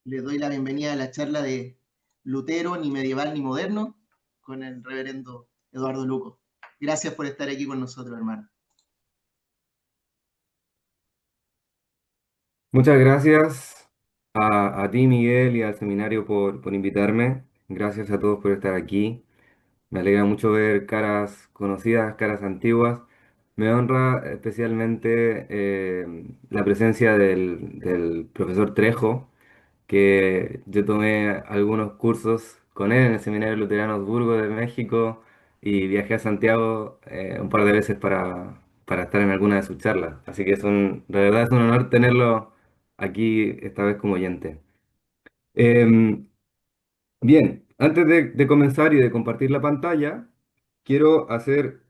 Les doy la bienvenida a la charla de Lutero, ni medieval ni moderno, con el reverendo Eduardo Luco. Gracias por estar aquí con nosotros, hermano. Muchas gracias a ti, Miguel, y al seminario por invitarme. Gracias a todos por estar aquí. Me alegra mucho ver caras conocidas, caras antiguas. Me honra especialmente la presencia del profesor Trejo, que yo tomé algunos cursos con él en el Seminario Luterano Augsburgo de México y viajé a Santiago un par de veces para estar en alguna de sus charlas. Así que de verdad es un honor tenerlo aquí esta vez como oyente. Em, Bien, antes de comenzar y de compartir la pantalla, quiero hacer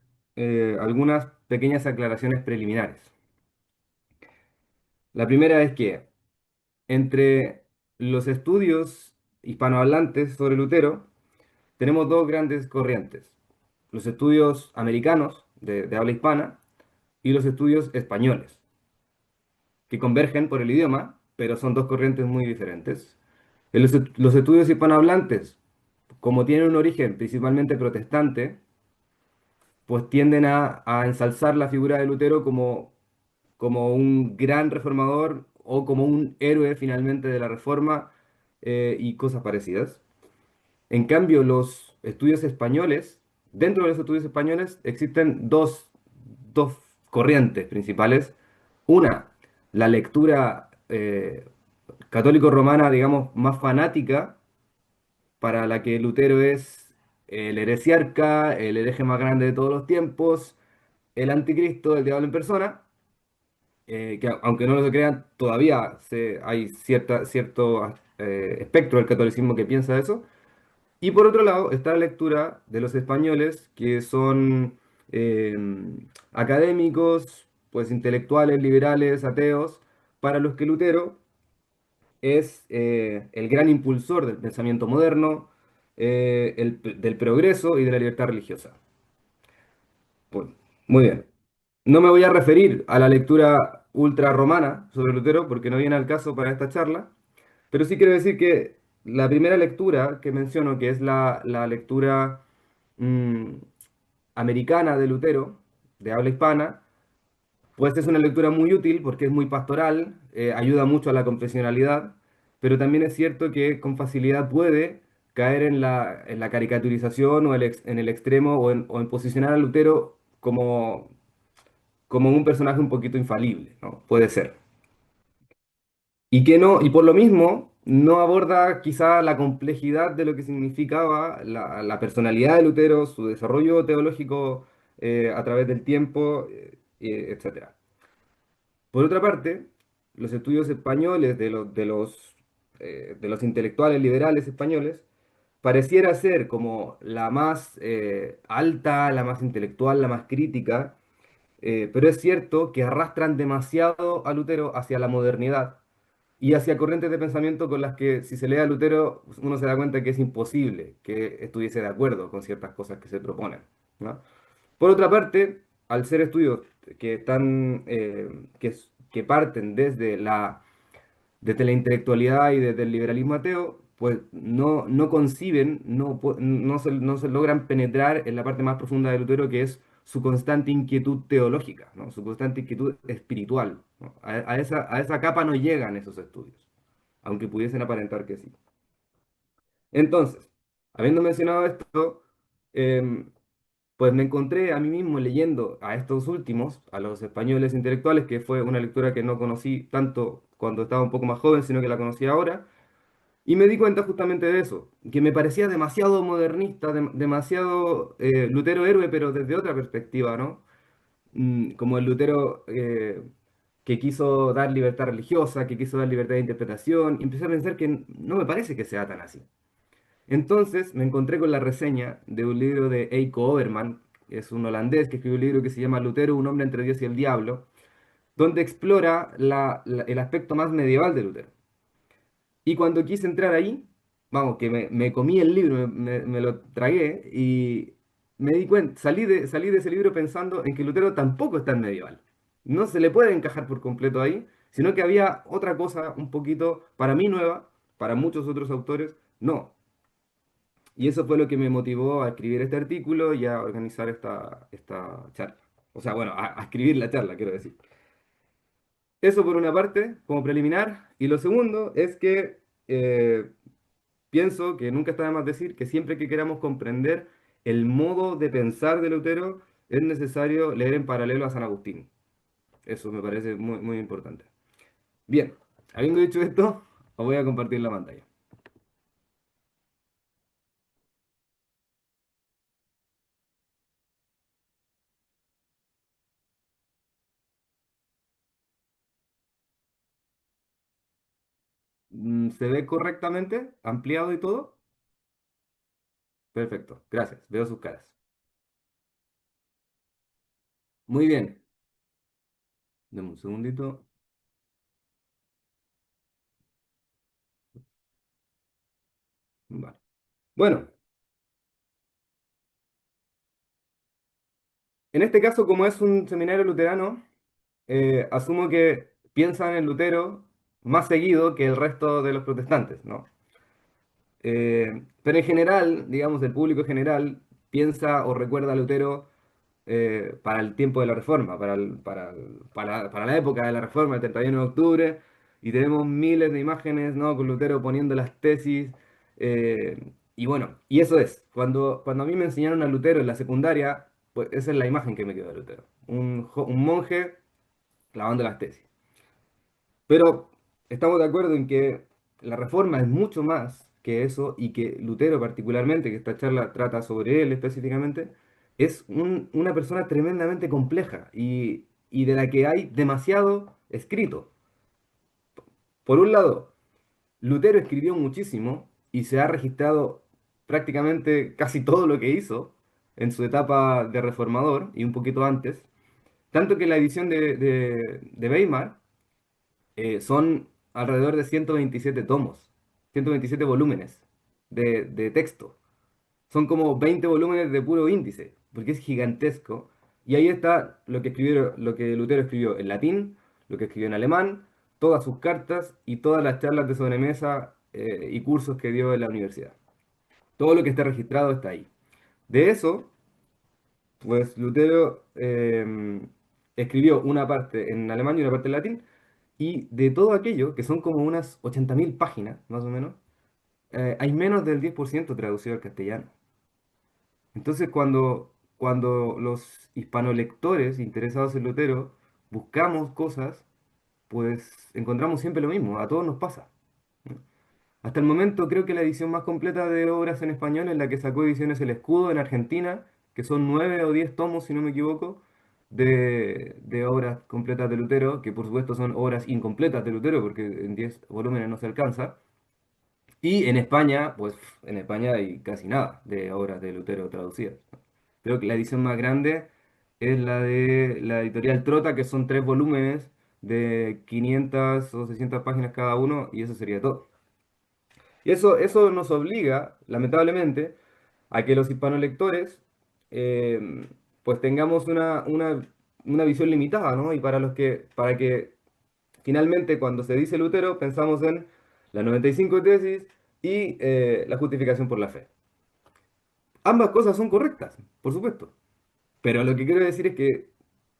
algunas pequeñas aclaraciones preliminares. La primera es que entre los estudios hispanohablantes sobre Lutero, tenemos dos grandes corrientes: los estudios americanos de habla hispana y los estudios españoles, que convergen por el idioma, pero son dos corrientes muy diferentes. Los estudios hispanohablantes, como tienen un origen principalmente protestante, pues tienden a ensalzar la figura de Lutero como un gran reformador o como un héroe finalmente de la Reforma y cosas parecidas. En cambio, los estudios españoles, dentro de los estudios españoles existen dos corrientes principales. Una, la lectura católico-romana, digamos, más fanática, para la que Lutero es el heresiarca, el hereje más grande de todos los tiempos, el anticristo, el diablo en persona, que aunque no lo crean, todavía hay cierto espectro del catolicismo que piensa eso. Y por otro lado está la lectura de los españoles, que son eh, académicos, pues intelectuales, liberales, ateos, para los que Lutero es el gran impulsor del pensamiento moderno, del progreso y de la libertad religiosa. Pues, muy bien. No me voy a referir a la lectura ultra romana sobre Lutero porque no viene al caso para esta charla, pero sí quiero decir que la primera lectura que menciono, que es la lectura mm, americana de Lutero, de habla hispana, pues es una lectura muy útil porque es muy pastoral, ayuda mucho a la confesionalidad, pero también es cierto que con facilidad puede caer en la caricaturización o en el extremo o en posicionar a Lutero como un personaje un poquito infalible, ¿no? Puede ser. Y que no, y por lo mismo, no aborda quizá la complejidad de lo que significaba la personalidad de Lutero, su desarrollo teológico a través del tiempo, etcétera. Por otra parte, los estudios españoles de los intelectuales liberales españoles pareciera ser como la más alta, la más intelectual, la más crítica, pero es cierto que arrastran demasiado a Lutero hacia la modernidad y hacia corrientes de pensamiento con las que, si se lee a Lutero, uno se da cuenta que es imposible que estuviese de acuerdo con ciertas cosas que se proponen, ¿no? Por otra parte, al ser estudios que están, que parten desde la intelectualidad y desde el liberalismo ateo, pues no conciben, no se logran penetrar en la parte más profunda de Lutero, que es su constante inquietud teológica, ¿no? Su constante inquietud espiritual, ¿no? A esa capa no llegan esos estudios, aunque pudiesen aparentar que sí. Entonces, habiendo mencionado esto, em, pues me encontré a mí mismo leyendo a estos últimos, a los españoles intelectuales, que fue una lectura que no conocí tanto cuando estaba un poco más joven, sino que la conocí ahora, y me di cuenta justamente de eso, que me parecía demasiado modernista, demasiado Lutero héroe, pero desde otra perspectiva, ¿no? Como el Lutero que quiso dar libertad religiosa, que quiso dar libertad de interpretación, y empecé a pensar que no me parece que sea tan así. Entonces me encontré con la reseña de un libro de Eiko Overman, que es un holandés que escribió un libro que se llama Lutero, un hombre entre Dios y el diablo, donde explora el aspecto más medieval de Lutero. Y cuando quise entrar ahí, vamos, que me comí el libro, me lo tragué y me di cuenta, salí de ese libro pensando en que Lutero tampoco es tan medieval. No se le puede encajar por completo ahí, sino que había otra cosa un poquito, para mí nueva, para muchos otros autores, no. Y eso fue lo que me motivó a escribir este artículo y a organizar esta charla. O sea, bueno, a escribir la charla, quiero decir. Eso por una parte, como preliminar. Y lo segundo es que pienso que nunca está de más decir que siempre que queramos comprender el modo de pensar de Lutero, es necesario leer en paralelo a San Agustín. Eso me parece muy, muy importante. Bien, habiendo dicho esto, os voy a compartir la pantalla. ¿Se ve correctamente? ¿Ampliado y todo? Perfecto, gracias. Veo sus caras. Muy bien. Deme un segundito. Vale. Bueno, en este caso, como es un seminario luterano, asumo que piensan en Lutero más seguido que el resto de los protestantes, ¿no? Pero en general, digamos, el público general piensa o recuerda a Lutero para el tiempo de la Reforma, para la época de la Reforma, el 31 de octubre, y tenemos miles de imágenes, ¿no? Con Lutero poniendo las tesis, y bueno, y eso es, cuando a mí me enseñaron a Lutero en la secundaria, pues esa es la imagen que me quedó de Lutero, un monje clavando las tesis. Pero estamos de acuerdo en que la Reforma es mucho más que eso y que Lutero particularmente, que esta charla trata sobre él específicamente, es una persona tremendamente compleja y de la que hay demasiado escrito. Por un lado, Lutero escribió muchísimo y se ha registrado prácticamente casi todo lo que hizo en su etapa de reformador y un poquito antes, tanto que la edición de Weimar son alrededor de 127 tomos, 127 volúmenes de texto. Son como 20 volúmenes de puro índice, porque es gigantesco. Y ahí está lo que Lutero escribió en latín, lo que escribió en alemán, todas sus cartas y todas las charlas de sobremesa y cursos que dio en la universidad. Todo lo que está registrado está ahí. De eso, pues Lutero escribió una parte en alemán y una parte en latín, y de todo aquello, que son como unas 80.000 páginas, más o menos, hay menos del 10% traducido al castellano. Entonces, cuando los hispanolectores interesados en Lutero buscamos cosas, pues encontramos siempre lo mismo, a todos nos pasa. ¿No? Hasta el momento creo que la edición más completa de obras en español es la que sacó Ediciones El Escudo en Argentina, que son 9 o 10 tomos, si no me equivoco, de obras completas de Lutero, que por supuesto son obras incompletas de Lutero, porque en 10 volúmenes no se alcanza. Y en España, pues en España hay casi nada de obras de Lutero traducidas. Creo que la edición más grande es la de la editorial Trota, que son 3 volúmenes de 500 o 600 páginas cada uno, y eso sería todo. Y eso nos obliga, lamentablemente, a que los hispanolectores pues tengamos una visión limitada, ¿no? Y para que finalmente cuando se dice Lutero pensamos en las 95 tesis y la justificación por la fe. Ambas cosas son correctas, por supuesto. Pero lo que quiero decir es que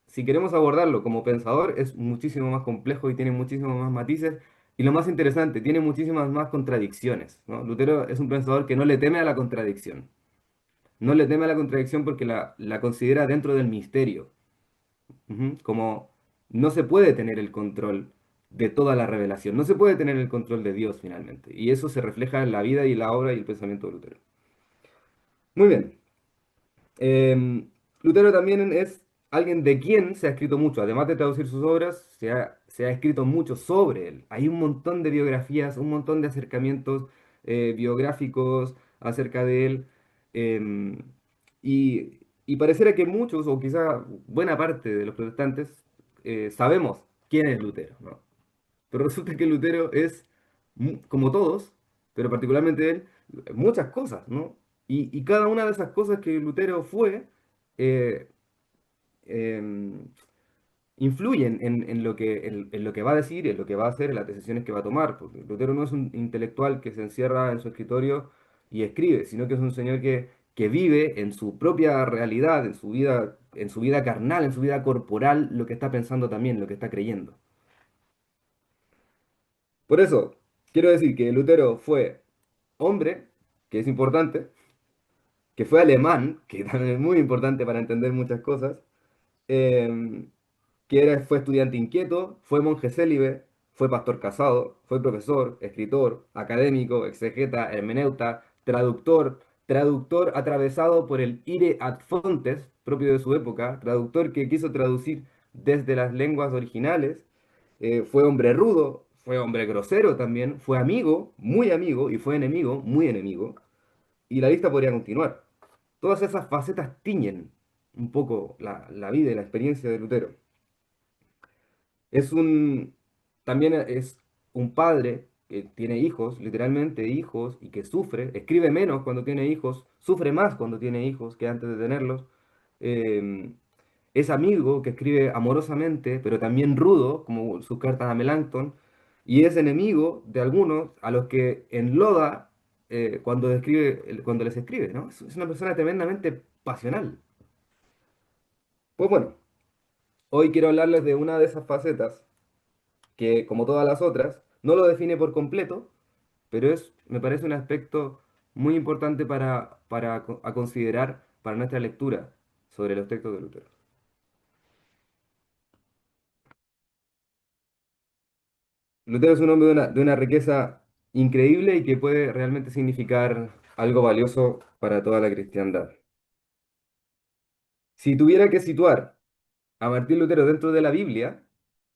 si queremos abordarlo como pensador es muchísimo más complejo y tiene muchísimos más matices. Y lo más interesante, tiene muchísimas más contradicciones, ¿no? Lutero es un pensador que no le teme a la contradicción. No le teme a la contradicción porque la considera dentro del misterio. Ujú. Como no se puede tener el control de toda la revelación, no se puede tener el control de Dios finalmente. Y eso se refleja en la vida y la obra y el pensamiento de Lutero. Muy bien. Lutero también es alguien de quien se ha escrito mucho, además de traducir sus obras, se ha escrito mucho sobre él. Hay un montón de biografías, un montón de acercamientos biográficos acerca de él. em, y pareciera que muchos, o quizá buena parte de los protestantes, sabemos quién es Lutero, ¿no? Pero resulta que Lutero es, como todos, pero particularmente él, muchas cosas, ¿no? Y cada una de esas cosas que Lutero fue, eh, em, influyen en lo que va a decir, en lo que va a hacer, en las decisiones que va a tomar. Porque Lutero no es un intelectual que se encierra en su escritorio y escribe, sino que es un señor que vive en su propia realidad, en su vida carnal, en su vida corporal, lo que está pensando también, lo que está creyendo. Por eso, quiero decir que Lutero fue hombre, que es importante, que fue alemán, que también es muy importante para entender muchas cosas, em, fue estudiante inquieto, fue monje célibe, fue pastor casado, fue profesor, escritor, académico, exegeta, hermeneuta, traductor atravesado por el ire ad fontes, propio de su época, traductor que quiso traducir desde las lenguas originales, fue hombre rudo, fue hombre grosero también, fue amigo, y fue enemigo, muy enemigo, y la lista podría continuar. Todas esas facetas tiñen un poco la vida y la experiencia de Lutero. Es un, también es un padre que tiene hijos, literalmente hijos, y que sufre, escribe menos cuando tiene hijos, sufre más cuando tiene hijos que antes de tenerlos. Em, es amigo que escribe amorosamente, pero también rudo, como sus cartas a Melanchthon, y es enemigo de algunos a los que enloda cuando les escribe, ¿no? Es una persona tremendamente pasional. Pues bueno, hoy quiero hablarles de una de esas facetas que, como todas las otras, no lo define por completo, pero me parece un aspecto muy importante a considerar para nuestra lectura sobre los textos de Lutero. Lutero es un hombre de una riqueza increíble y que puede realmente significar algo valioso para toda la cristiandad. Si tuviera que situar a Martín Lutero dentro de la Biblia,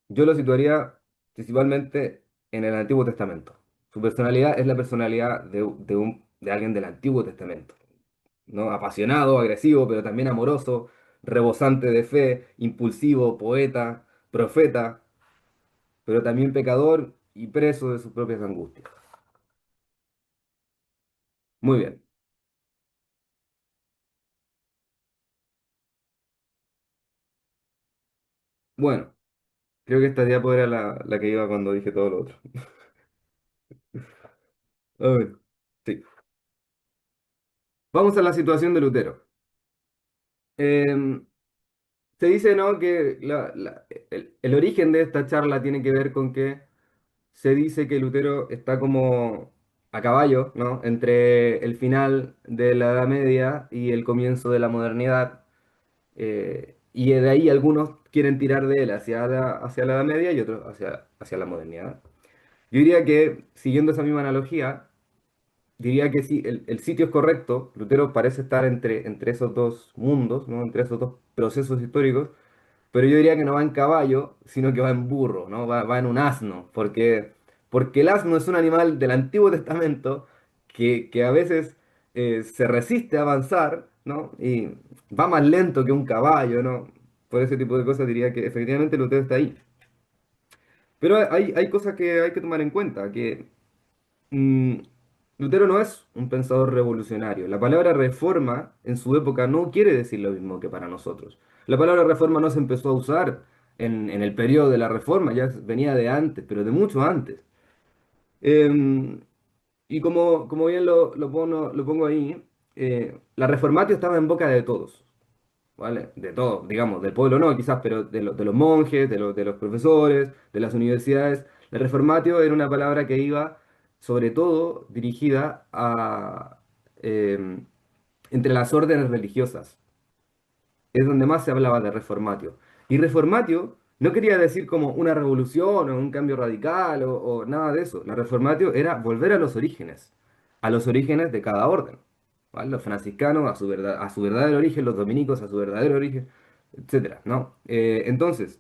yo lo situaría principalmente en el Antiguo Testamento. Su personalidad es la personalidad de alguien del Antiguo Testamento, ¿no? Apasionado, agresivo, pero también amoroso, rebosante de fe, impulsivo, poeta, profeta, pero también pecador y preso de sus propias angustias. Muy bien. Bueno, creo que esta diapo era la que iba cuando dije todo lo otro. A ver, sí. Vamos a la situación de Lutero. Em, Se dice, ¿no?, que el origen de esta charla tiene que ver con que se dice que Lutero está como a caballo, ¿no?, entre el final de la Edad Media y el comienzo de la modernidad. Y de ahí algunos quieren tirar de él hacia la Edad Media y otros hacia la modernidad. Yo diría que, siguiendo esa misma analogía, diría que sí, el sitio es correcto. Lutero parece estar entre esos dos mundos, ¿no?, entre esos dos procesos históricos. Pero yo diría que no va en caballo, sino que va en burro, ¿no? Va en un asno, porque el asno es un animal del Antiguo Testamento que a veces se resiste a avanzar, ¿no? Y va más lento que un caballo, ¿no? Por ese tipo de cosas diría que efectivamente Lutero está ahí. Pero hay cosas que hay que tomar en cuenta, que mm, Lutero no es un pensador revolucionario. La palabra reforma en su época no quiere decir lo mismo que para nosotros. La palabra reforma no se empezó a usar en el periodo de la reforma, ya venía de antes, pero de mucho antes. Em, y como bien lo pongo ahí, la reformatio estaba en boca de todos. ¿Vale? De todo, digamos, del pueblo no, quizás, pero de los monjes, de los profesores, de las universidades. El reformatio era una palabra que iba, sobre todo, dirigida a em, entre las órdenes religiosas. Es donde más se hablaba de reformatio. Y reformatio no quería decir como una revolución o un cambio radical o nada de eso. La reformatio era volver a los orígenes de cada orden. ¿Vale? Los franciscanos a su verdadero origen, los dominicos a su verdadero origen, etcétera, ¿no? Entonces,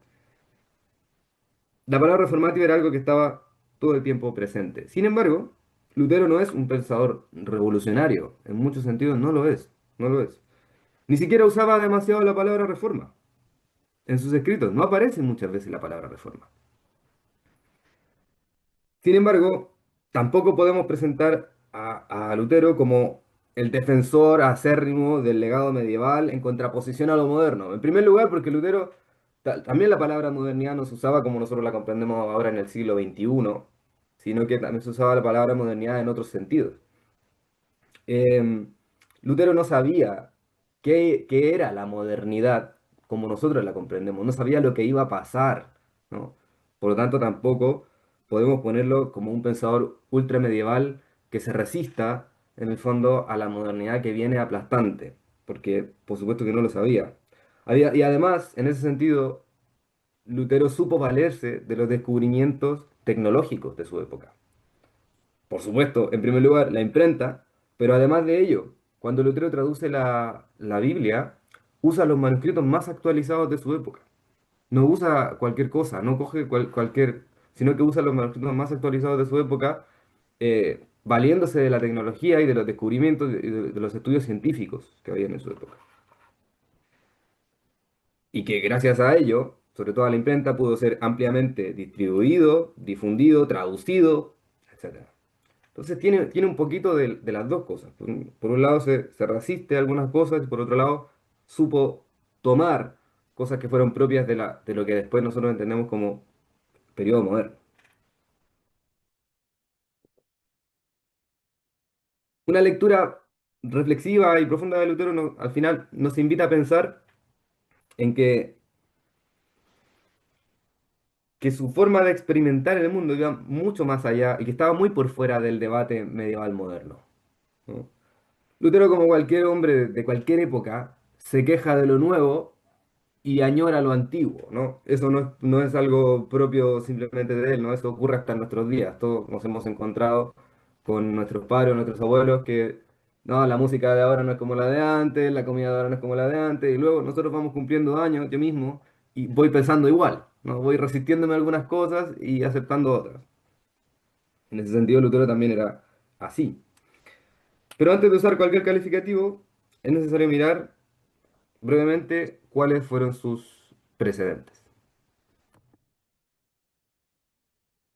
la palabra reformatio era algo que estaba todo el tiempo presente. Sin embargo, Lutero no es un pensador revolucionario. En muchos sentidos no lo es. No lo es. Ni siquiera usaba demasiado la palabra reforma. En sus escritos no aparece muchas veces la palabra reforma. Sin embargo, tampoco podemos presentar a Lutero como el defensor acérrimo del legado medieval en contraposición a lo moderno. En primer lugar, porque Lutero También la palabra modernidad no se usaba como nosotros la comprendemos ahora en el siglo XXI, sino que también se usaba la palabra modernidad en otros sentidos. Em, Lutero no sabía qué era la modernidad como nosotros la comprendemos, no sabía lo que iba a pasar, ¿no? Por lo tanto, tampoco podemos ponerlo como un pensador ultramedieval que se resista, en el fondo, a la modernidad que viene aplastante, porque por supuesto que no lo sabía. Y además, en ese sentido, Lutero supo valerse de los descubrimientos tecnológicos de su época. Por supuesto, en primer lugar, la imprenta, pero además de ello, cuando Lutero traduce la Biblia, usa los manuscritos más actualizados de su época. No usa cualquier cosa, no coge cualquier, sino que usa los manuscritos más actualizados de su época, valiéndose de la tecnología y de los descubrimientos y de los estudios científicos que habían en su época. Y que gracias a ello, sobre todo a la imprenta, pudo ser ampliamente distribuido, difundido, traducido, etc. Entonces tiene un poquito de las dos cosas. Por un lado se resiste a algunas cosas y por otro lado supo tomar cosas que fueron propias de lo que después nosotros entendemos como periodo moderno. Una lectura reflexiva y profunda de Lutero al final nos invita a pensar en que su forma de experimentar el mundo iba mucho más allá y que estaba muy por fuera del debate medieval moderno, ¿no? Lutero, como cualquier hombre de cualquier época, se queja de lo nuevo y añora lo antiguo, ¿no? Eso no es algo propio simplemente de él, ¿no? Eso ocurre hasta en nuestros días. Todos nos hemos encontrado con nuestros padres, nuestros abuelos, que no, la música de ahora no es como la de antes, la comida de ahora no es como la de antes, y luego nosotros vamos cumpliendo años, yo mismo, y voy pensando igual, ¿no? Voy resistiéndome a algunas cosas y aceptando otras. En ese sentido, Lutero también era así. Pero antes de usar cualquier calificativo, es necesario mirar brevemente cuáles fueron sus precedentes.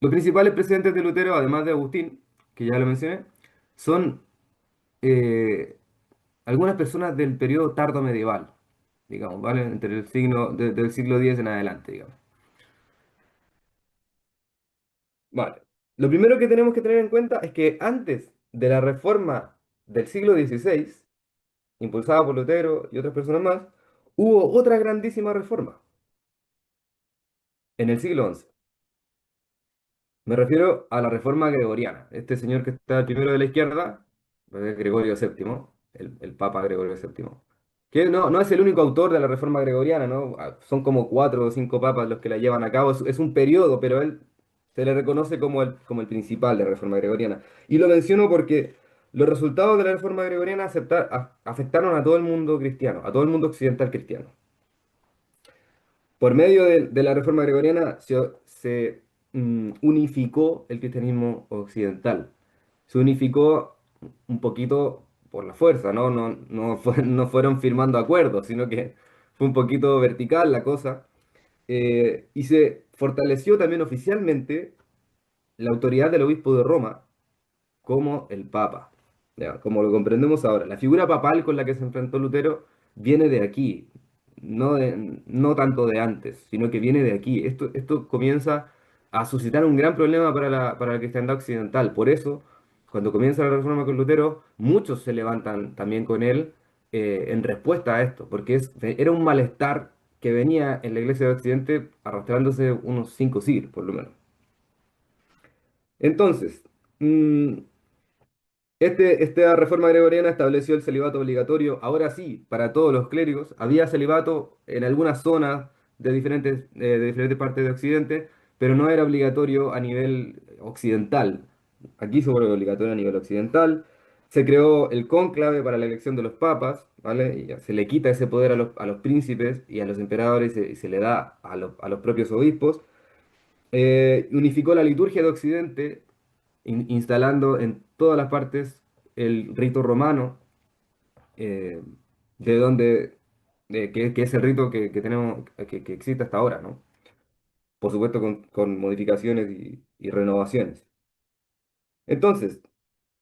Los principales precedentes de Lutero, además de Agustín, que ya lo mencioné, son eh, algunas personas del periodo tardo medieval, digamos, ¿vale? Entre del siglo X en adelante, digamos. Vale. Lo primero que tenemos que tener en cuenta es que antes de la reforma del siglo XVI, impulsada por Lutero y otras personas más, hubo otra grandísima reforma en el siglo XI. Me refiero a la reforma gregoriana. Este señor que está al primero de la izquierda, pues, es Gregorio VII, el Papa Gregorio VII. Que no es el único autor de la reforma gregoriana, ¿no? Son como cuatro o cinco papas los que la llevan a cabo. Es un periodo, pero él se le reconoce como el principal de la reforma gregoriana. Y lo menciono porque los resultados de la reforma gregoriana afectaron a todo el mundo cristiano, a todo el mundo occidental cristiano. Por medio de la reforma gregoriana se unificó el cristianismo occidental. Se unificó un poquito por la fuerza, ¿no? No fueron firmando acuerdos, sino que fue un poquito vertical la cosa. Y se fortaleció también oficialmente la autoridad del obispo de Roma como el Papa, ya, como lo comprendemos ahora. La figura papal con la que se enfrentó Lutero viene de aquí, no tanto de antes, sino que viene de aquí. Esto comienza a suscitar un gran problema para la cristiandad occidental. Por eso, cuando comienza la reforma con Lutero, muchos se levantan también con él en respuesta a esto, porque era un malestar que venía en la iglesia de Occidente arrastrándose unos 5 siglos, por lo menos. Entonces, mm, esta reforma gregoriana estableció el celibato obligatorio, ahora sí, para todos los clérigos. Había celibato en algunas zonas de diferentes partes de Occidente, pero no era obligatorio a nivel occidental. Aquí se vuelve obligatorio a nivel occidental. Se creó el cónclave para la elección de los papas, ¿vale? Y ya se le quita ese poder a los príncipes y a los emperadores y se le da a los propios obispos. Unificó la liturgia de Occidente, instalando en todas las partes el rito romano, eh, de donde, que es el rito que tenemos, que existe hasta ahora, ¿no? Por supuesto con modificaciones y renovaciones. Entonces,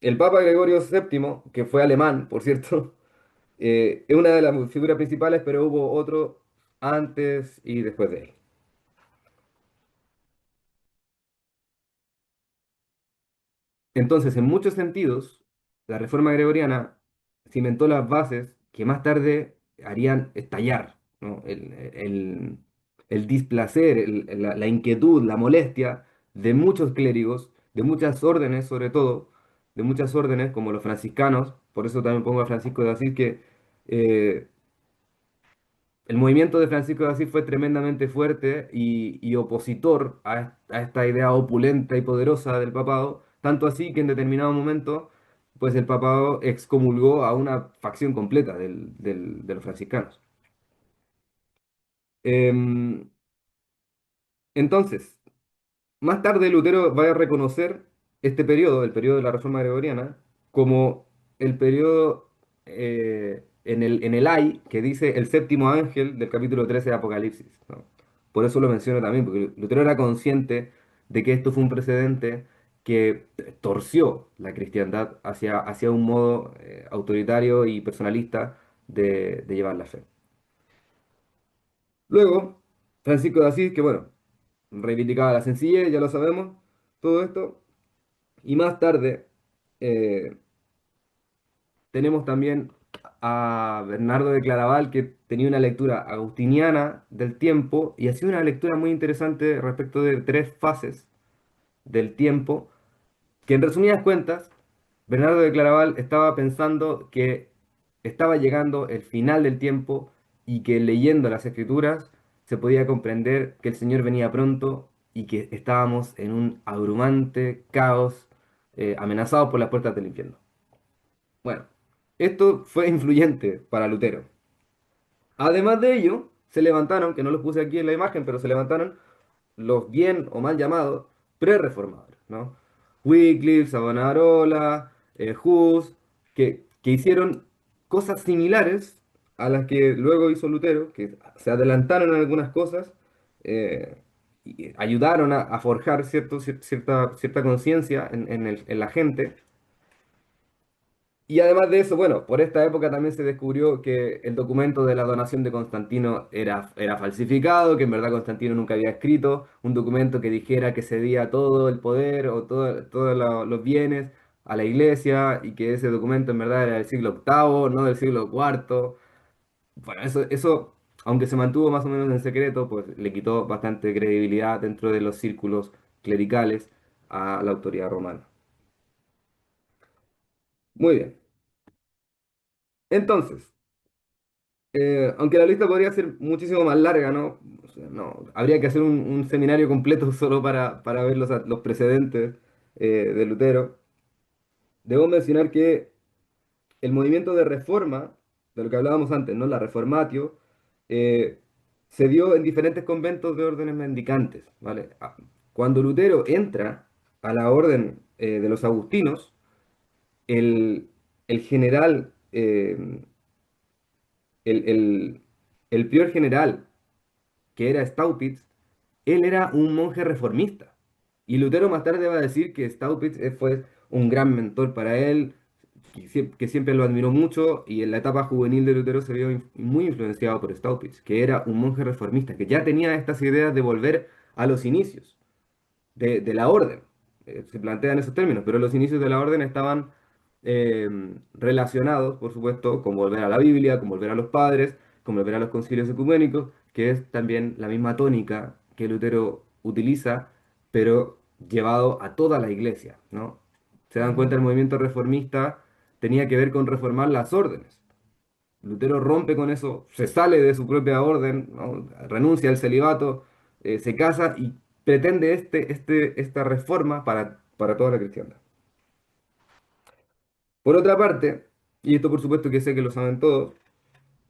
el Papa Gregorio VII, que fue alemán, por cierto, es una de las figuras principales, pero hubo otro antes y después de él. Entonces, en muchos sentidos, la reforma gregoriana cimentó las bases que más tarde harían estallar, ¿no? El displacer, la inquietud, la molestia de muchos clérigos, de muchas órdenes sobre todo, de muchas órdenes como los franciscanos, por eso también pongo a Francisco de Asís, que eh, el movimiento de Francisco de Asís fue tremendamente fuerte y opositor a esta idea opulenta y poderosa del papado, tanto así que en determinado momento, pues el papado excomulgó a una facción completa de los franciscanos. Em, entonces, más tarde Lutero va a reconocer este periodo, el periodo de la Reforma Gregoriana, como el periodo en el ay que dice el séptimo ángel del capítulo 13 de Apocalipsis, ¿no? Por eso lo menciono también, porque Lutero era consciente de que esto fue un precedente que torció la cristiandad hacia un modo autoritario y personalista de llevar la fe. Luego, Francisco de Asís, que bueno, reivindicaba la sencillez, ya lo sabemos, todo esto. Y más tarde eh, tenemos también a Bernardo de Claraval, que tenía una lectura agustiniana del tiempo y hacía una lectura muy interesante respecto de tres fases del tiempo, que en resumidas cuentas, Bernardo de Claraval estaba pensando que estaba llegando el final del tiempo y que leyendo las escrituras se podía comprender que el Señor venía pronto y que estábamos en un abrumante caos, amenazados por las puertas del infierno. Bueno, esto fue influyente para Lutero. Además de ello, se levantaron, que no los puse aquí en la imagen, pero se levantaron los bien o mal llamados pre-reformadores, ¿no? Wycliffe, Savonarola, Hus, que hicieron cosas similares a las que luego hizo Lutero, que se adelantaron en algunas cosas, eh, y ayudaron a forjar cierta conciencia en la gente. Y además de eso, bueno, por esta época también se descubrió que el documento de la donación de Constantino era falsificado, que en verdad Constantino nunca había escrito un documento que dijera que cedía todo el poder o todos los bienes a la iglesia y que ese documento en verdad era del siglo octavo, no del siglo cuarto. Bueno, eso, aunque se mantuvo más o menos en secreto, pues le quitó bastante credibilidad dentro de los círculos clericales a la autoridad romana. Muy bien. Entonces, aunque la lista podría ser muchísimo más larga, ¿no? O sea, no, habría que hacer un seminario completo solo para ver los precedentes de Lutero. Debo mencionar que el movimiento de reforma, de lo que hablábamos antes, ¿no? La reformatio, eh, se dio en diferentes conventos de órdenes mendicantes, ¿vale? Cuando Lutero entra a la orden de los agustinos, el, el general, el, el, el prior general, que era Staupitz, él era un monje reformista. Y Lutero más tarde va a decir que Staupitz fue un gran mentor para él, que siempre lo admiró mucho, y en la etapa juvenil de Lutero se vio muy influenciado por Staupitz, que era un monje reformista, que ya tenía estas ideas de volver a los inicios de la orden. Se plantean esos términos, pero los inicios de la orden estaban relacionados, por supuesto, con volver a la Biblia, con volver a los padres, con volver a los concilios ecuménicos, que es también la misma tónica que Lutero utiliza, pero llevado a toda la iglesia, ¿no? Se dan cuenta, el movimiento reformista tenía que ver con reformar las órdenes. Lutero rompe con eso, se sale de su propia orden, ¿no? Renuncia al celibato, se casa y pretende esta reforma para toda la cristiandad. Por otra parte, y esto por supuesto que sé que lo saben todos,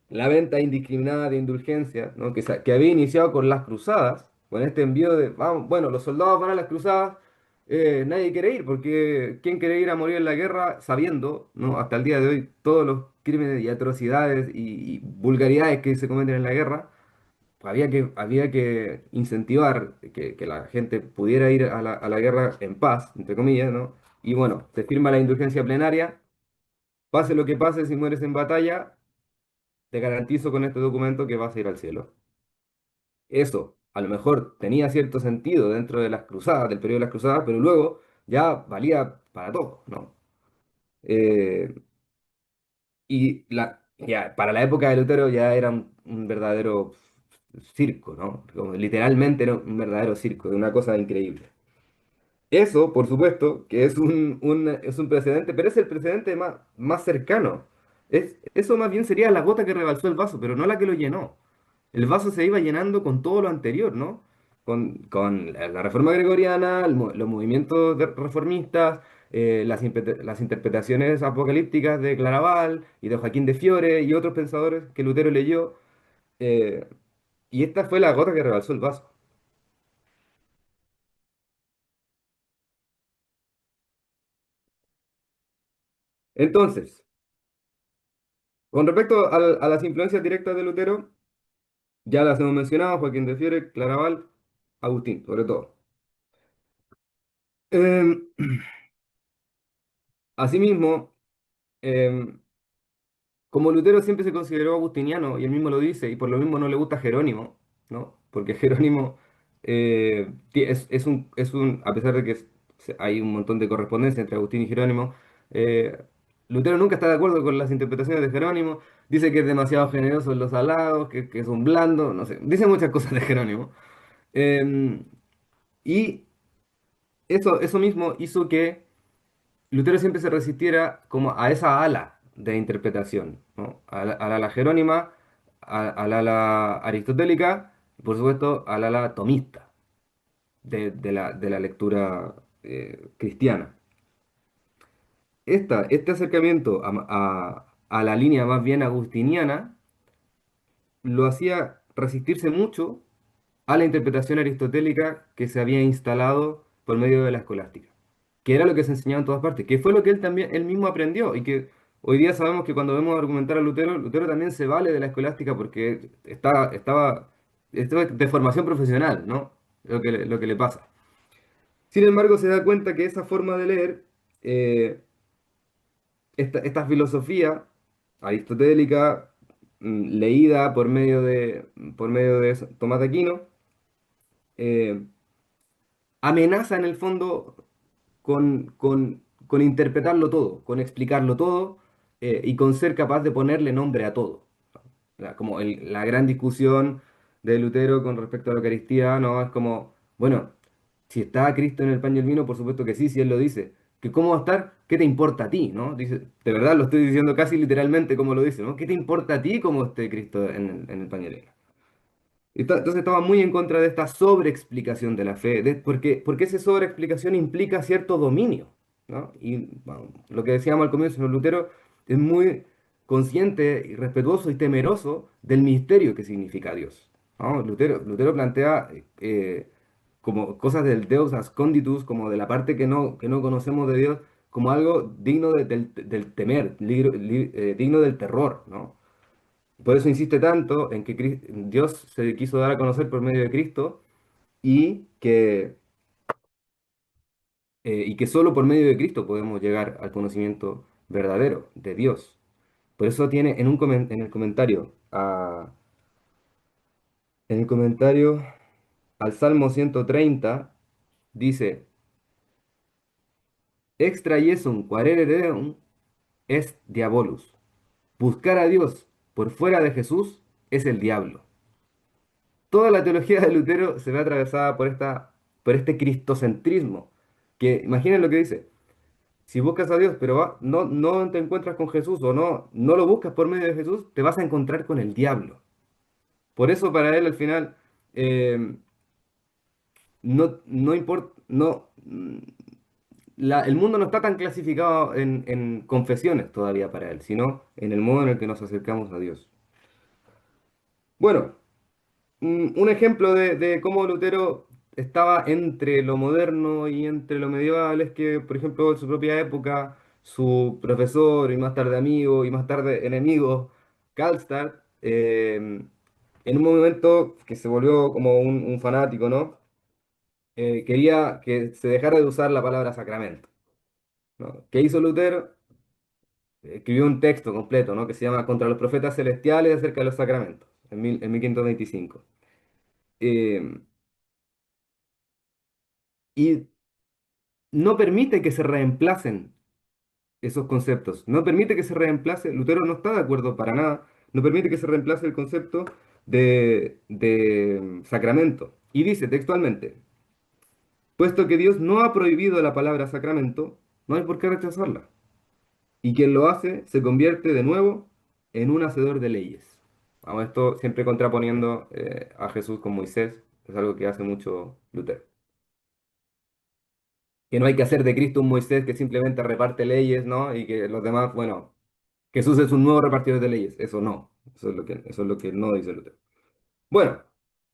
la venta indiscriminada de indulgencias, ¿no? Que había iniciado con las cruzadas, con este envío de, vamos, bueno, los soldados van a las cruzadas, nadie quiere ir, porque ¿quién quiere ir a morir en la guerra sabiendo, ¿no? Hasta el día de hoy, todos los crímenes y atrocidades y vulgaridades que se cometen en la guerra? Había que incentivar que la gente pudiera ir a la guerra en paz, entre comillas, ¿no? Y bueno, se firma la indulgencia plenaria, pase lo que pase, si mueres en batalla, te garantizo con este documento que vas a ir al cielo. Eso a lo mejor tenía cierto sentido dentro de las cruzadas, del periodo de las cruzadas, pero luego ya valía para todo, ¿no? Eh, ya, para la época de Lutero ya era un verdadero circo, ¿no? Como literalmente era un verdadero circo, de una cosa increíble. Eso, por supuesto, que es es un precedente, pero es el precedente más cercano. Eso más bien sería la gota que rebalsó el vaso, pero no la que lo llenó. El vaso se iba llenando con todo lo anterior, ¿no? Con la reforma gregoriana, los movimientos reformistas, las interpretaciones apocalípticas de Claraval y de Joaquín de Fiore y otros pensadores que Lutero leyó. eh, y esta fue la gota que rebalsó el vaso. Entonces, con respecto a las influencias directas de Lutero, ya las hemos mencionado, Joaquín de Fiore, Claraval, Agustín, sobre todo. Em, Asimismo, em, como Lutero siempre se consideró agustiniano, y él mismo lo dice, y por lo mismo no le gusta Jerónimo, ¿no? Porque Jerónimo a pesar de que hay un montón de correspondencia entre Agustín y Jerónimo, eh, Lutero nunca está de acuerdo con las interpretaciones de Jerónimo, dice que es demasiado generoso en los alados, que es un blando, no sé, dice muchas cosas de Jerónimo. Em, y eso mismo hizo que Lutero siempre se resistiera como a esa ala de interpretación, ¿no? Al ala jerónima, al ala aristotélica y por supuesto al ala tomista de la lectura cristiana. Este acercamiento a la línea más bien agustiniana lo hacía resistirse mucho a la interpretación aristotélica que se había instalado por medio de la escolástica, que era lo que se enseñaba en todas partes, que fue lo que él mismo aprendió y que hoy día sabemos que cuando vemos argumentar a Lutero, Lutero también se vale de la escolástica porque estaba de formación profesional, ¿no? Lo que le pasa. Sin embargo, se da cuenta que esa forma de leer, eh, esta filosofía aristotélica, leída por medio de Tomás de Aquino, eh, amenaza en el fondo con interpretarlo todo, con explicarlo todo y con ser capaz de ponerle nombre a todo. Como la gran discusión de Lutero con respecto a la Eucaristía, ¿no? Es como, bueno, si está Cristo en el pan y el vino, por supuesto que sí, si Él lo dice. ¿Que cómo va a estar? ¿Qué te importa a ti? ¿No? Dice, de verdad lo estoy diciendo casi literalmente como lo dice, ¿no? ¿Qué te importa a ti cómo esté Cristo en el pan y el vino? Entonces estaba muy en contra de esta sobreexplicación de la fe, porque esa sobreexplicación implica cierto dominio, ¿no? Y bueno, lo que decíamos al comienzo, Lutero es muy consciente y respetuoso y temeroso del misterio que significa Dios, ¿no? Lutero plantea como cosas del Deus asconditus, como de la parte que no conocemos de Dios, como algo digno del temer, digno del terror, ¿no? Por eso insiste tanto en que Dios se quiso dar a conocer por medio de Cristo y que solo por medio de Cristo podemos llegar al conocimiento verdadero de Dios. Por eso tiene en el comentario al Salmo 130, dice, extra Jesum quaerere Deum est diabolus. Buscar a Dios por fuera de Jesús es el diablo. Toda la teología de Lutero se ve atravesada por este cristocentrismo, que imaginen lo que dice, si buscas a Dios, pero no te encuentras con Jesús o no lo buscas por medio de Jesús, te vas a encontrar con el diablo. Por eso para él al final eh, no importa, el mundo no está tan clasificado en confesiones todavía para él, sino en el modo en el que nos acercamos a Dios. Bueno. Un ejemplo de cómo Lutero estaba entre lo moderno y entre lo medieval es que, por ejemplo, en su propia época, su profesor y más tarde amigo y más tarde enemigo, Karlstadt, en un momento que se volvió como un fanático, ¿no? Quería que se dejara de usar la palabra sacramento, ¿no? ¿Qué hizo Lutero? Escribió un texto completo, ¿no? Que se llama Contra los profetas celestiales acerca de los sacramentos, en 1525. eh, y no permite que se reemplacen esos conceptos. No permite que se reemplace, Lutero no está de acuerdo para nada, no permite que se reemplace el concepto de sacramento. Y dice textualmente, puesto que Dios no ha prohibido la palabra sacramento, no hay por qué rechazarla. Y quien lo hace se convierte de nuevo en un hacedor de leyes. Vamos, esto siempre contraponiendo a Jesús con Moisés, es algo que hace mucho Lutero. Que no hay que hacer de Cristo un Moisés que simplemente reparte leyes, ¿no? Y que los demás, bueno, Jesús es un nuevo repartidor de leyes. Eso no. Eso es lo que no dice Lutero. Bueno,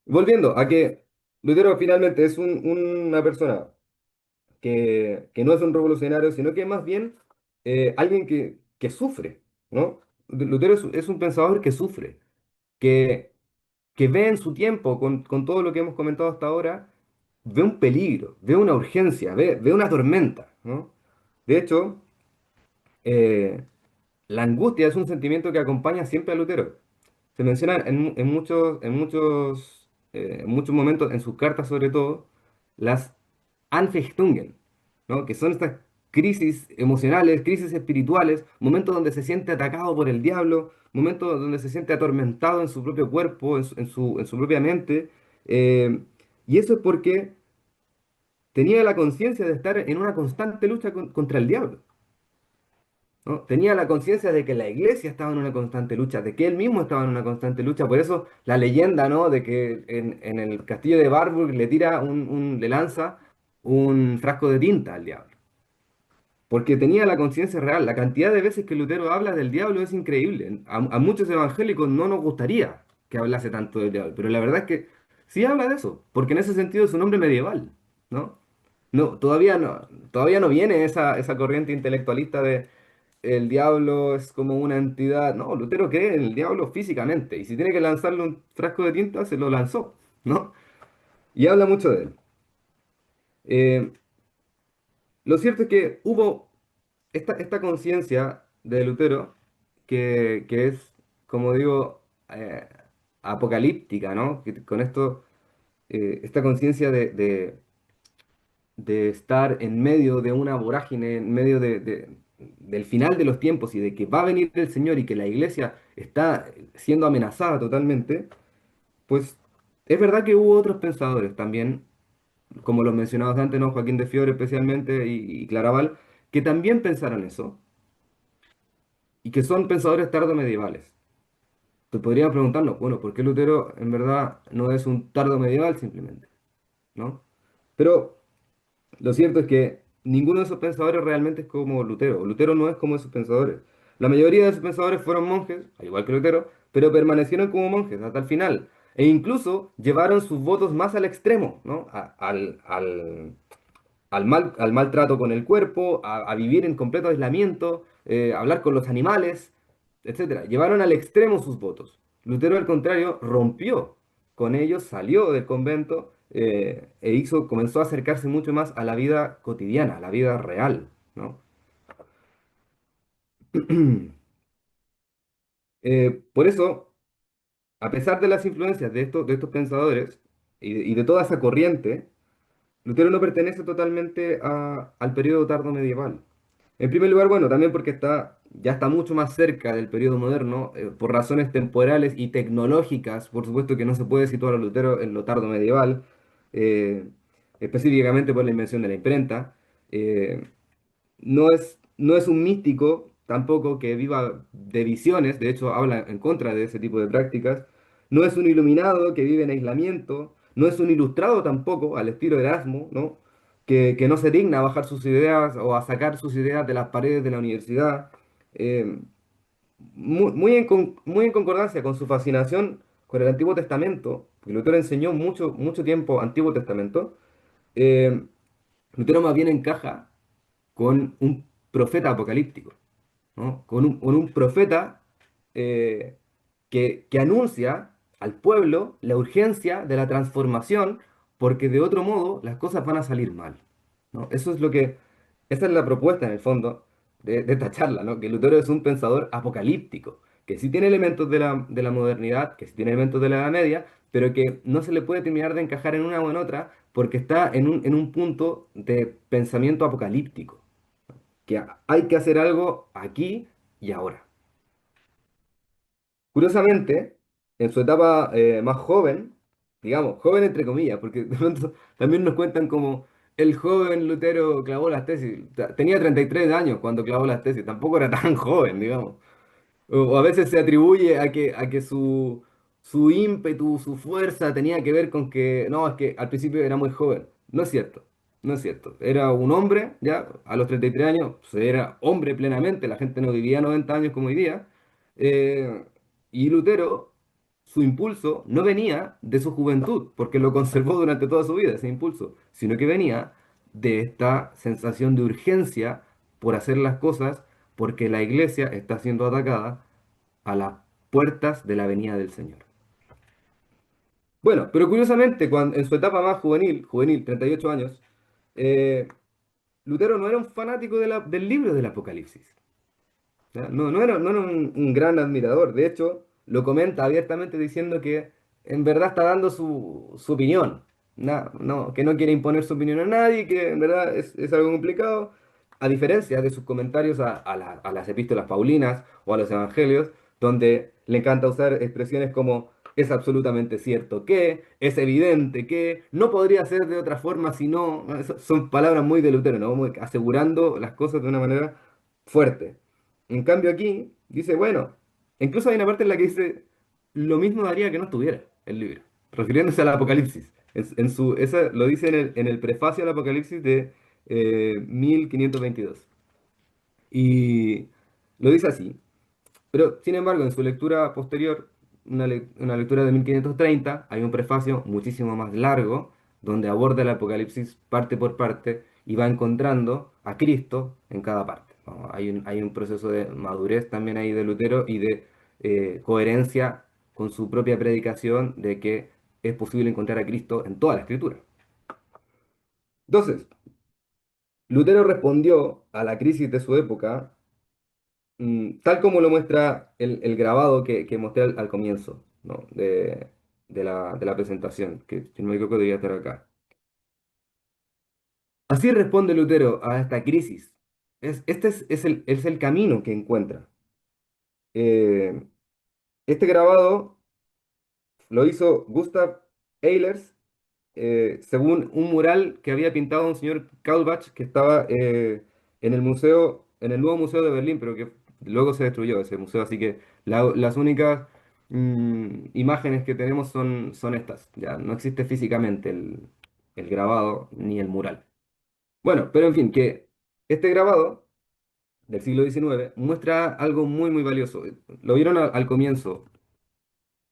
volviendo a que Lutero finalmente es una persona que no es un revolucionario, sino que más bien alguien que sufre, ¿no? Lutero es un pensador que sufre, que, que ve en su tiempo, con todo lo que hemos comentado hasta ahora, ve un peligro, ve una urgencia, ve una tormenta, ¿no? De hecho, eh, la angustia es un sentimiento que acompaña siempre a Lutero. Se menciona en muchos momentos, en sus cartas sobre todo, las Anfechtungen, ¿no? Que son estas crisis emocionales, crisis espirituales, momentos donde se siente atacado por el diablo, momentos donde se siente atormentado en su propio cuerpo, en su propia mente. eh, y eso es porque tenía la conciencia de estar en una constante lucha contra el diablo. ¿No? Tenía la conciencia de que la iglesia estaba en una constante lucha, de que él mismo estaba en una constante lucha. Por eso la leyenda, ¿no? De que en el castillo de Warburg le tira le lanza un frasco de tinta al diablo. Porque tenía la conciencia real. La cantidad de veces que Lutero habla del diablo es increíble. A muchos evangélicos no nos gustaría que hablase tanto del diablo, pero la verdad es que sí habla de eso, porque en ese sentido es un hombre medieval, ¿no? Todavía no viene esa corriente intelectualista de el diablo es como una entidad. No, Lutero cree en el diablo físicamente, y si tiene que lanzarle un frasco de tinta, se lo lanzó, ¿no? Y habla mucho de él. Eh, lo cierto es que hubo esta conciencia de Lutero que es, como digo, apocalíptica, ¿no? Que con esto, esta conciencia de estar en medio de una vorágine, en medio del final de los tiempos y de que va a venir el Señor y que la iglesia está siendo amenazada totalmente, pues es verdad que hubo otros pensadores también, como los mencionados antes, ¿no? Joaquín de Fiore especialmente y Claraval, que también pensaron eso y que son pensadores tardomedievales. Te podríamos preguntarnos, bueno, ¿por qué Lutero en verdad no es un tardo medieval simplemente? ¿No? Pero lo cierto es que ninguno de esos pensadores realmente es como Lutero. Lutero no es como esos pensadores. La mayoría de esos pensadores fueron monjes, al igual que Lutero, pero permanecieron como monjes hasta el final. E incluso llevaron sus votos más al extremo, ¿no? Al maltrato con el cuerpo, a vivir en completo aislamiento, a hablar con los animales, etcétera. Llevaron al extremo sus votos. Lutero, al contrario, rompió con ellos, salió del convento comenzó a acercarse mucho más a la vida cotidiana, a la vida real, ¿no? Por eso, a pesar de las influencias de estos pensadores y de toda esa corriente, Lutero no pertenece totalmente al periodo tardo medieval. En primer lugar, bueno, también porque ya está mucho más cerca del periodo moderno, por razones temporales y tecnológicas. Por supuesto que no se puede situar a Lutero en lo tardo medieval, eh, específicamente por la invención de la imprenta. Eh, no es un místico tampoco que viva de visiones, de hecho habla en contra de ese tipo de prácticas. No es un iluminado que vive en aislamiento, no es un ilustrado tampoco, al estilo Erasmo, ¿no? Que no se digna a bajar sus ideas o a sacar sus ideas de las paredes de la universidad. Eh, muy en concordancia con su fascinación con el Antiguo Testamento, porque Lutero enseñó mucho tiempo Antiguo Testamento. eh, Lutero más bien encaja con un profeta apocalíptico, ¿no? Con un profeta eh, que anuncia al pueblo la urgencia de la transformación, porque de otro modo las cosas van a salir mal, ¿no? Esa es la propuesta en el fondo de esta charla, ¿no? Que Lutero es un pensador apocalíptico, que sí tiene elementos de la modernidad, que sí tiene elementos de la Edad Media, pero que no se le puede terminar de encajar en una o en otra porque está en un punto de pensamiento apocalíptico, que hay que hacer algo aquí y ahora. Curiosamente, en su etapa más joven, digamos, joven entre comillas, porque de pronto también nos cuentan como el joven Lutero clavó las tesis. Tenía 33 años cuando clavó las tesis, tampoco era tan joven, digamos. O a veces se atribuye a que su ímpetu, su fuerza tenía que ver con que, no, es que al principio era muy joven. No es cierto, no es cierto. Era un hombre, ya, a los 33 años, pues, era hombre plenamente, la gente no vivía 90 años como hoy día. Eh, y Lutero, su impulso no venía de su juventud, porque lo conservó durante toda su vida, ese impulso, sino que venía de esta sensación de urgencia por hacer las cosas porque la iglesia está siendo atacada a las puertas de la venida del Señor. Bueno, pero curiosamente, cuando, en su etapa más juvenil, 38 años, eh, Lutero no era un fanático del libro del Apocalipsis. ¿Ya? No era un gran admirador. De hecho, lo comenta abiertamente diciendo que en verdad está dando su opinión. Que no quiere imponer su opinión a nadie, que en verdad es algo complicado. A diferencia de sus comentarios a las epístolas paulinas o a los evangelios, donde le encanta usar expresiones como es absolutamente cierto que, es evidente que, no podría ser de otra forma si no. Son palabras muy de Lutero, ¿no? Muy asegurando las cosas de una manera fuerte. En cambio aquí dice, bueno, incluso hay una parte en la que dice, lo mismo daría que no estuviera el libro, refiriéndose al Apocalipsis. Esa lo dice en el prefacio al Apocalipsis de 1522. Y lo dice así. Pero, sin embargo, en su lectura posterior, una lectura de 1530, hay un prefacio muchísimo más largo, donde aborda el Apocalipsis parte por parte y va encontrando a Cristo en cada parte, ¿no? Hay un proceso de madurez también ahí de Lutero y de coherencia con su propia predicación de que es posible encontrar a Cristo en toda la Escritura. Entonces, Lutero respondió a la crisis de su época tal como lo muestra el grabado que mostré al comienzo, ¿no? De la presentación, que si no me equivoco debería estar acá. Así responde Lutero a esta crisis. Es el camino que encuentra. Eh, este grabado lo hizo Gustav Ehlers según un mural que había pintado un señor Kaulbach que estaba en el museo, en el nuevo museo de Berlín, pero que luego se destruyó ese museo, así que las únicas imágenes que tenemos son estas, ya no existe físicamente el grabado ni el mural. Bueno, pero en fin, que este grabado del siglo XIX muestra algo muy valioso. Lo vieron al comienzo,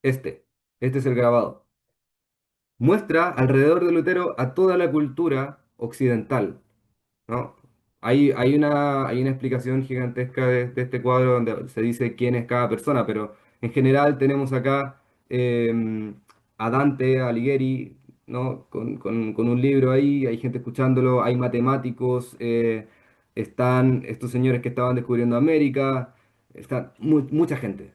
este es el grabado. Muestra alrededor de Lutero a toda la cultura occidental, ¿no? Hay una explicación gigantesca de este cuadro donde se dice quién es cada persona, pero en general tenemos acá a Dante Alighieri, ¿no? Con un libro ahí, hay gente escuchándolo, hay matemáticos, están estos señores que estaban descubriendo América, está mucha gente,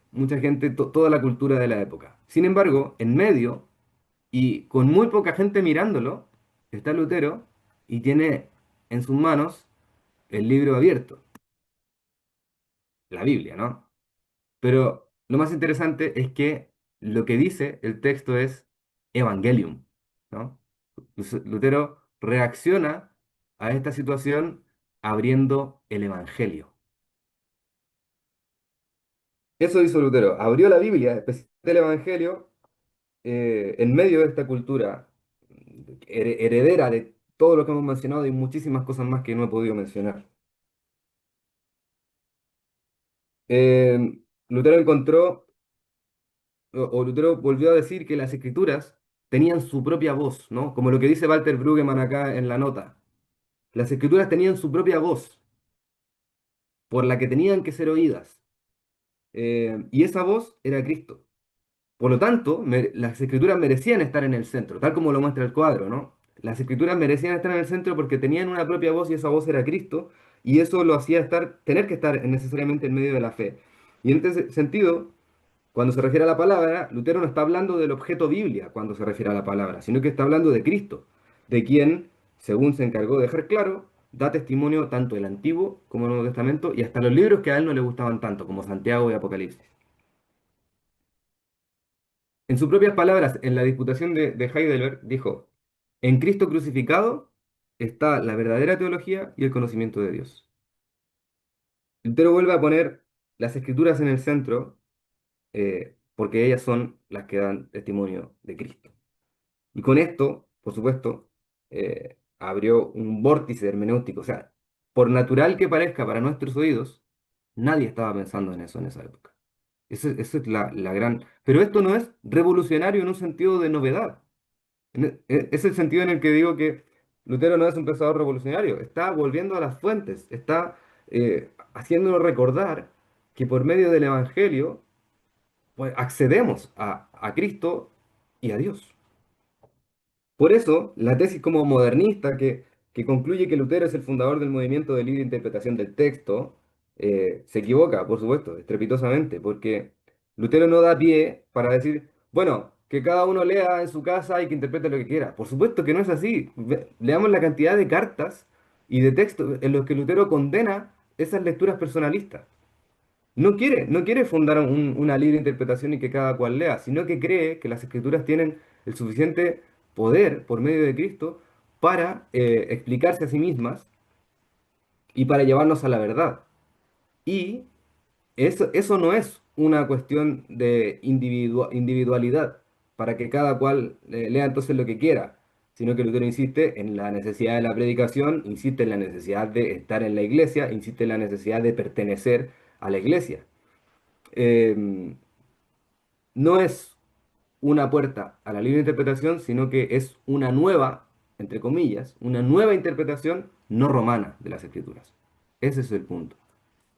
toda la cultura de la época. Sin embargo, en medio y con muy poca gente mirándolo, está Lutero y tiene en sus manos el libro abierto, la Biblia, ¿no? Pero lo más interesante es que lo que dice el texto es Evangelium, ¿no? Lutero reacciona a esta situación abriendo el Evangelio. Eso hizo Lutero, abrió la Biblia, especialmente el Evangelio, en medio de esta cultura heredera de todo lo que hemos mencionado y muchísimas cosas más que no he podido mencionar. Lutero encontró, o Lutero volvió a decir que las escrituras tenían su propia voz, ¿no? Como lo que dice Walter Brueggemann acá en la nota. Las escrituras tenían su propia voz, por la que tenían que ser oídas. Y esa voz era Cristo. Por lo tanto, las escrituras merecían estar en el centro, tal como lo muestra el cuadro, ¿no? Las escrituras merecían estar en el centro porque tenían una propia voz y esa voz era Cristo, y eso lo hacía tener que estar necesariamente en medio de la fe. Y en este sentido, cuando se refiere a la palabra, Lutero no está hablando del objeto Biblia cuando se refiere a la palabra, sino que está hablando de Cristo, de quien, según se encargó de dejar claro, da testimonio tanto el Antiguo como el Nuevo Testamento y hasta los libros que a él no le gustaban tanto, como Santiago y Apocalipsis. En sus propias palabras, en la disputación de Heidelberg, dijo, en Cristo crucificado está la verdadera teología y el conocimiento de Dios. Lutero vuelve a poner las escrituras en el centro porque ellas son las que dan testimonio de Cristo. Y con esto, por supuesto, abrió un vórtice hermenéutico. O sea, por natural que parezca para nuestros oídos, nadie estaba pensando en eso en esa época. Esa es la gran... Pero esto no es revolucionario en un sentido de novedad. Es el sentido en el que digo que Lutero no es un pensador revolucionario. Está volviendo a las fuentes. Está haciéndonos recordar que por medio del Evangelio pues, accedemos a Cristo y a Dios. Por eso, la tesis como modernista que concluye que Lutero es el fundador del movimiento de libre interpretación del texto, se equivoca, por supuesto, estrepitosamente, porque Lutero no da pie para decir, bueno, que cada uno lea en su casa y que interprete lo que quiera. Por supuesto que no es así. Leamos la cantidad de cartas y de textos en los que Lutero condena esas lecturas personalistas. No quiere fundar una libre interpretación y que cada cual lea, sino que cree que las escrituras tienen el suficiente poder por medio de Cristo para explicarse a sí mismas y para llevarnos a la verdad. Y eso no es una cuestión de individualidad, para que cada cual lea entonces lo que quiera, sino que Lutero insiste en la necesidad de la predicación, insiste en la necesidad de estar en la iglesia, insiste en la necesidad de pertenecer a la iglesia. Em, no es una puerta a la libre interpretación, sino que es una nueva, entre comillas, una nueva interpretación no romana de las escrituras. Ese es el punto.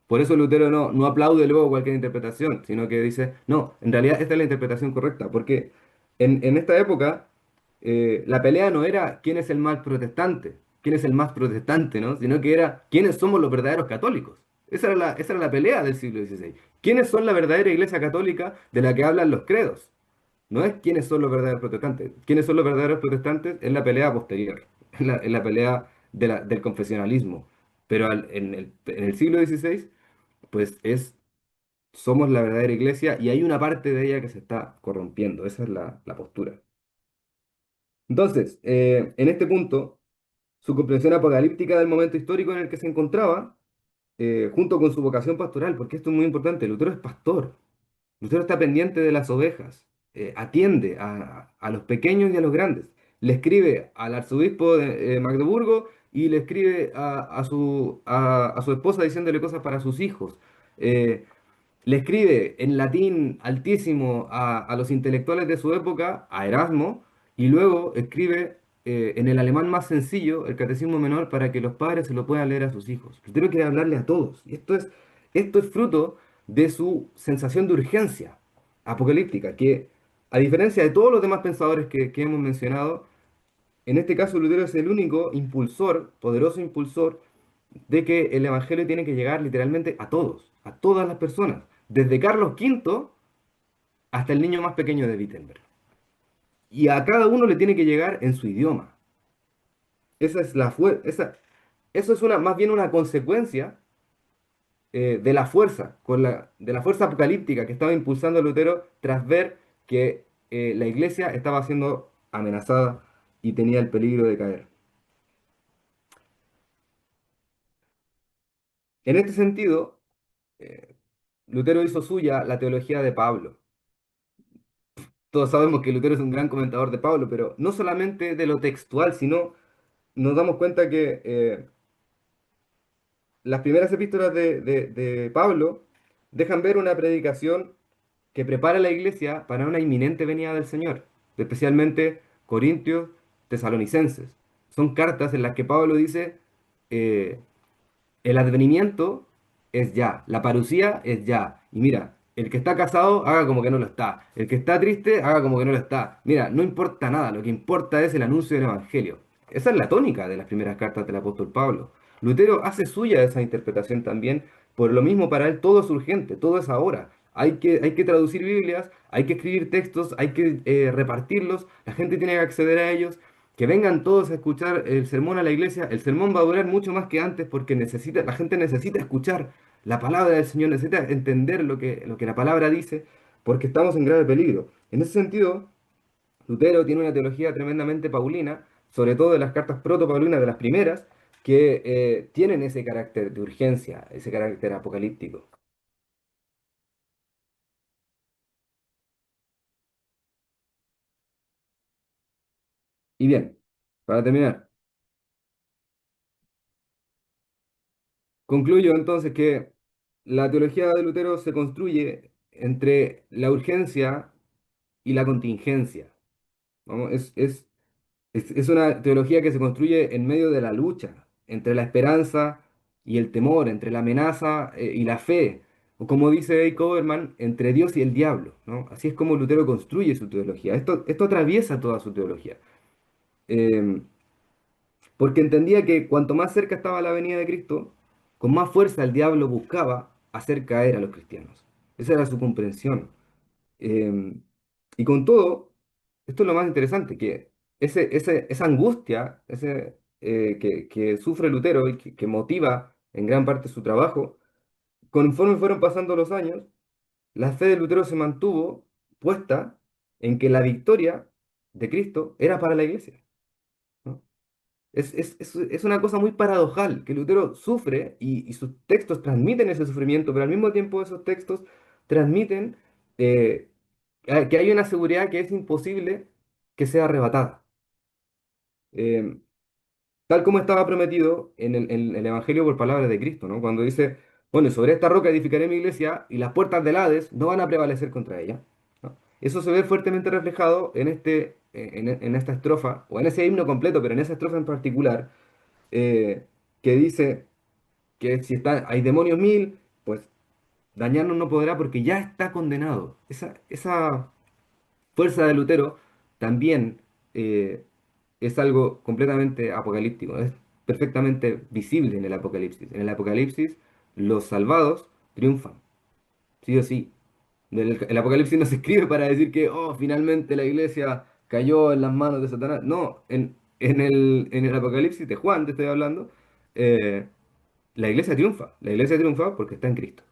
Por eso Lutero no aplaude luego cualquier interpretación, sino que dice, no, en realidad esta es la interpretación correcta, porque en esta época la pelea no era quién es el más protestante, quién es el más protestante, ¿no? Sino que era quiénes somos los verdaderos católicos. Esa era la pelea del siglo XVI. ¿Quiénes son la verdadera iglesia católica de la que hablan los credos? No es quiénes son los verdaderos protestantes. ¿Quiénes son los verdaderos protestantes? Es la pelea posterior, es la pelea del confesionalismo. Pero en el siglo XVI pues somos la verdadera iglesia y hay una parte de ella que se está corrompiendo. Esa es la postura. Entonces, en este punto, su comprensión apocalíptica del momento histórico en el que se encontraba, junto con su vocación pastoral, porque esto es muy importante, Lutero es pastor, Lutero está pendiente de las ovejas, atiende a los pequeños y a los grandes, le escribe al arzobispo de Magdeburgo y le escribe a su esposa diciéndole cosas para sus hijos. Eh, Le escribe en latín altísimo a los intelectuales de su época, a Erasmo, y luego escribe en el alemán más sencillo, el Catecismo Menor, para que los padres se lo puedan leer a sus hijos. Lutero quiere hablarle a todos. Y esto es fruto de su sensación de urgencia apocalíptica, que a diferencia de todos los demás pensadores que hemos mencionado, en este caso Lutero es el único impulsor, poderoso impulsor, de que el Evangelio tiene que llegar literalmente a todos, a todas las personas, desde Carlos V hasta el niño más pequeño de Wittenberg. Y a cada uno le tiene que llegar en su idioma. Esa es eso es más bien una consecuencia de la fuerza, de la fuerza apocalíptica que estaba impulsando Lutero tras ver que la iglesia estaba siendo amenazada y tenía el peligro de caer. En este sentido, eh, Lutero hizo suya la teología de Pablo. Todos sabemos que Lutero es un gran comentador de Pablo, pero no solamente de lo textual, sino nos damos cuenta que las primeras epístolas de Pablo dejan ver una predicación que prepara a la iglesia para una inminente venida del Señor, especialmente Corintios, Tesalonicenses. Son cartas en las que Pablo dice, eh, el advenimiento es ya, la parucía es ya. Y mira, el que está casado haga como que no lo está. El que está triste haga como que no lo está. Mira, no importa nada, lo que importa es el anuncio del Evangelio. Esa es la tónica de las primeras cartas del apóstol Pablo. Lutero hace suya esa interpretación también, por lo mismo para él todo es urgente, todo es ahora. hay que traducir Biblias, hay que escribir textos, hay que repartirlos, la gente tiene que acceder a ellos, que vengan todos a escuchar el sermón a la iglesia. El sermón va a durar mucho más que antes porque la gente necesita escuchar la palabra del Señor, necesita entender lo que la palabra dice, porque estamos en grave peligro. En ese sentido, Lutero tiene una teología tremendamente paulina, sobre todo de las cartas proto-paulinas, de las primeras, que tienen ese carácter de urgencia, ese carácter apocalíptico. Y bien, para terminar, concluyo entonces que la teología de Lutero se construye entre la urgencia y la contingencia. Vamos, es una teología que se construye en medio de la lucha entre la esperanza y el temor, entre la amenaza y la fe, o como dice Eric Overman, entre Dios y el diablo, ¿no? Así es como Lutero construye su teología. Esto atraviesa toda su teología. Eh, Porque entendía que cuanto más cerca estaba la venida de Cristo, con más fuerza el diablo buscaba hacer caer a los cristianos. Esa era su comprensión. Eh, y con todo, esto es lo más interesante, que esa angustia que sufre Lutero y que motiva en gran parte su trabajo, conforme fueron pasando los años, la fe de Lutero se mantuvo puesta en que la victoria de Cristo era para la iglesia, ¿no? Es una cosa muy paradojal, que Lutero sufre y sus textos transmiten ese sufrimiento, pero al mismo tiempo esos textos transmiten eh, que hay una seguridad que es imposible que sea arrebatada. Eh, Tal como estaba prometido en el Evangelio por palabras de Cristo, ¿no? Cuando dice, bueno, sobre esta roca edificaré mi iglesia y las puertas del Hades no van a prevalecer contra ella, ¿no? Eso se ve fuertemente reflejado en esta estrofa, o en ese himno completo, pero en esa estrofa en particular, eh, que dice que si hay demonios mil, pues dañarnos no podrá porque ya está condenado. Esa fuerza de Lutero también es algo completamente apocalíptico, es perfectamente visible en el Apocalipsis. En el Apocalipsis los salvados triunfan, sí o sí. El Apocalipsis no se escribe para decir que, oh, finalmente la iglesia cayó en las manos de Satanás. No, en el Apocalipsis de Juan, te estoy hablando, eh, la iglesia triunfa. La iglesia triunfa porque está en Cristo.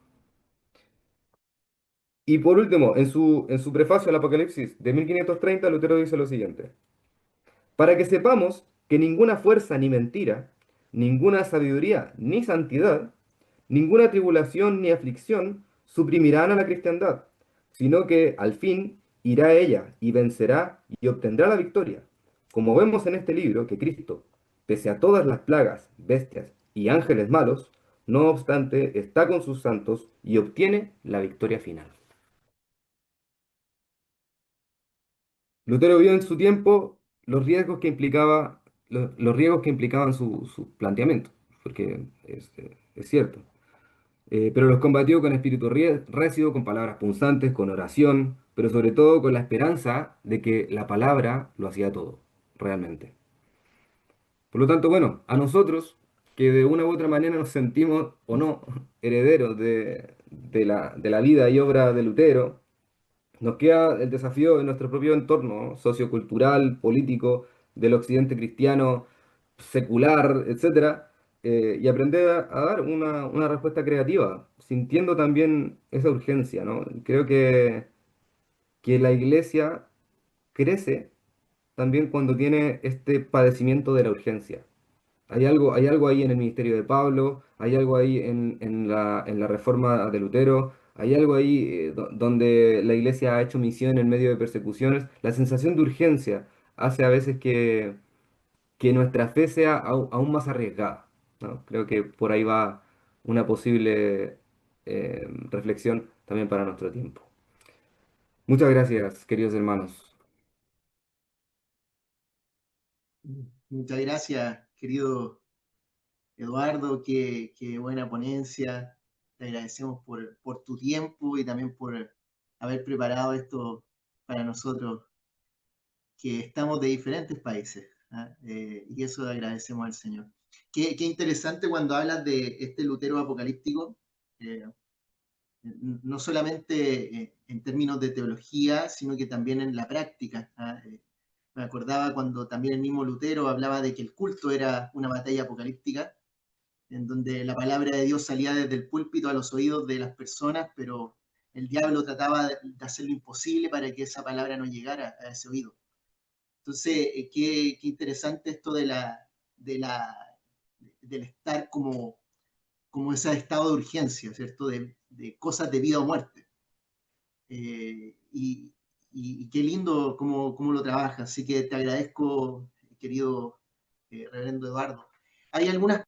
Y por último, en su prefacio al Apocalipsis de 1530, Lutero dice lo siguiente: para que sepamos que ninguna fuerza ni mentira, ninguna sabiduría ni santidad, ninguna tribulación ni aflicción suprimirán a la cristiandad, sino que al fin irá ella y vencerá y obtendrá la victoria. Como vemos en este libro que Cristo, pese a todas las plagas, bestias y ángeles malos, no obstante está con sus santos y obtiene la victoria final. Lutero vio en su tiempo los riesgos que los riesgos que implicaban su planteamiento, porque es cierto. Pero los combatió con espíritu recio, con palabras punzantes, con oración, pero sobre todo con la esperanza de que la palabra lo hacía todo, realmente. Por lo tanto, bueno, a nosotros que de una u otra manera nos sentimos o no herederos de la vida y obra de Lutero, nos queda el desafío en nuestro propio entorno sociocultural, político, del occidente cristiano, secular, etcétera, y aprender a dar una respuesta creativa, sintiendo también esa urgencia, ¿no? Creo que la iglesia crece también cuando tiene este padecimiento de la urgencia. Hay algo ahí en el ministerio de Pablo, hay algo ahí en la reforma de Lutero, hay algo ahí donde la iglesia ha hecho misión en medio de persecuciones. La sensación de urgencia hace a veces que nuestra fe sea aún más arriesgada, ¿no? Creo que por ahí va una posible reflexión también para nuestro tiempo. Muchas gracias, queridos hermanos. Muchas gracias, querido Eduardo, qué buena ponencia. Te agradecemos por tu tiempo y también por haber preparado esto para nosotros, que estamos de diferentes países, ¿ah? Y eso le agradecemos al Señor. Qué interesante cuando hablas de este Lutero apocalíptico. eh, no solamente en términos de teología, sino que también en la práctica. Me acordaba cuando también el mismo Lutero hablaba de que el culto era una batalla apocalíptica, en donde la palabra de Dios salía desde el púlpito a los oídos de las personas, pero el diablo trataba de hacer lo imposible para que esa palabra no llegara a ese oído. Entonces, qué interesante esto de la, del estar como ese estado de urgencia, ¿cierto? De cosas de vida o muerte. Y, y qué lindo cómo lo trabajas. Así que te agradezco, querido reverendo Eduardo. Hay algunas